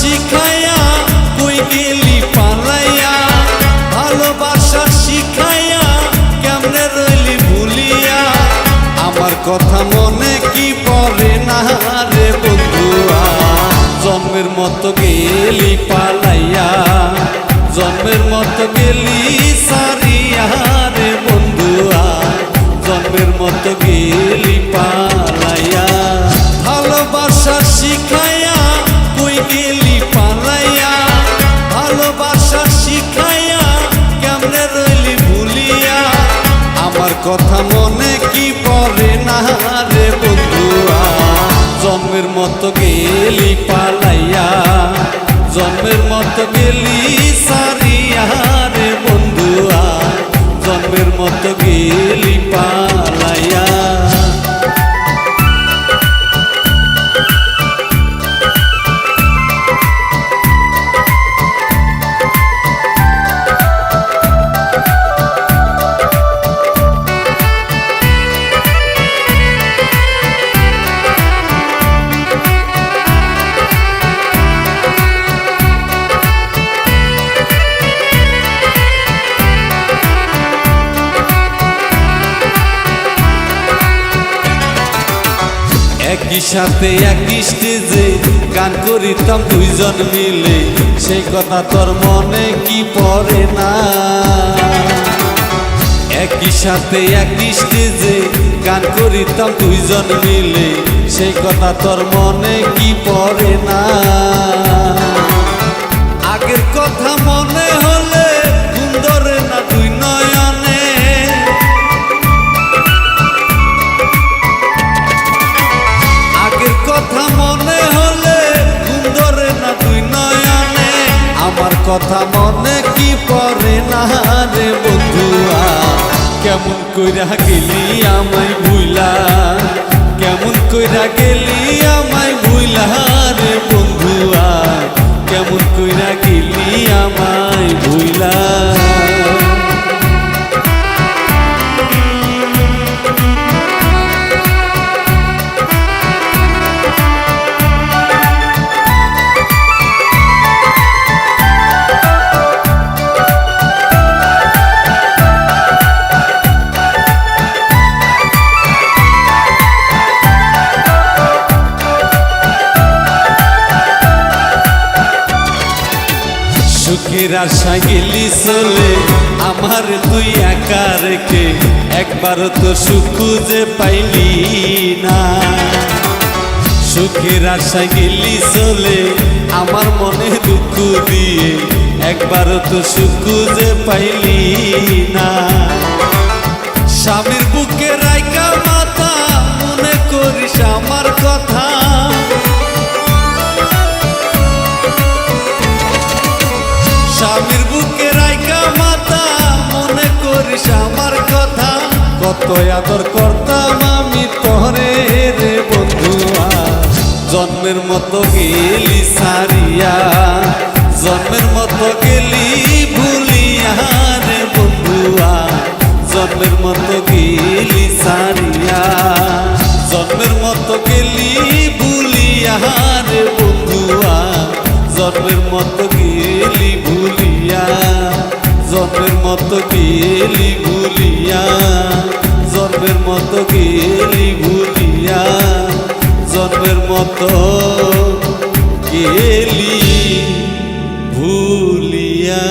শিখাইয়া কই গেলি পালাইয়া, ভালোবাসা শিখাইয়া কেমনে রইলি ভুলিয়া। আমার কথা মনে কি পড়ে না রে বন্ধুয়া, জন্মের মতো গেলি পালাইয়া, জন্মের মতো গেলি সারিয়া রে বন্ধুয়া, জন্মের মতো গেলি পালাইয়া। ভালোবাসা শিখাইয়া কই গেলি পালাইয়া, ভালোবাসা শিখাইয়া কেমনে রইলি ভুলিয়া। আমার কথা মনে কি পড়ে না রে বন্ধুয়া, জন্মের মতো গেলি পালাইয়া, জন্মের মতো গেলি সারিয়া রে বন্ধুয়া, জন্মের মতো গেলি পালাইয়া। একই সাথে একই স্টেজে গান করিতাম দুইজন মিলে, সেই কথা তোর মনে কি পড়ে না। একই সাথে একই স্টেজে গান করিতাম দুইজন মিলে, সেই কথা তোর মনে কি পড়ে না। আগের কথা মনে হলে ঘুম ধরে না দুই নয়নে, কথা মনে হলে ঘুম ধরে না দুই নয়নে। আমার কথা মনে কি পড়ে না রে বন্ধুয়া, কেমন কইরা গেলি আমায় ভুইলা, কেমন কইরা গেলি আমায় ভুইলা রে বন্ধুয়া, কেমন কইরা গেলি আমায় ভুইলা। সুখের আশা গেলি চলে আমার তুই একা রেখে, একবারও তো সুখ খুঁজে পাইলি না। সুখের আশা গেলি চলে আমার মনে দুঃখ দিয়ে, একবারও তো সুখ খুঁজে পাইলি না। স্বামীর বুকে রাইকা মাথা মনে করিস আমার কথা, স্বামীর বুকে রাইকা মাথা মনে করিস আমার কথা। কত আদর করতাম আমি তোরে রে বন্ধুয়া, জন্মের মতো গেলি সারিয়া, জন্মের মতো গেলি ভুলিয়া রে বন্ধুয়া, জন্মের মতো গেলি সারিয়া, জন্মের মতো গেলি ভুলিয়া রে বন্ধুয়া, জন্মের মতো গেলি ভুলিয়া, জন্মের মতো গেলি ভুলিয়া, জন্মের মতো গেলি ভুলিয়া, জন্মের মতো গেলি ভুলিয়া।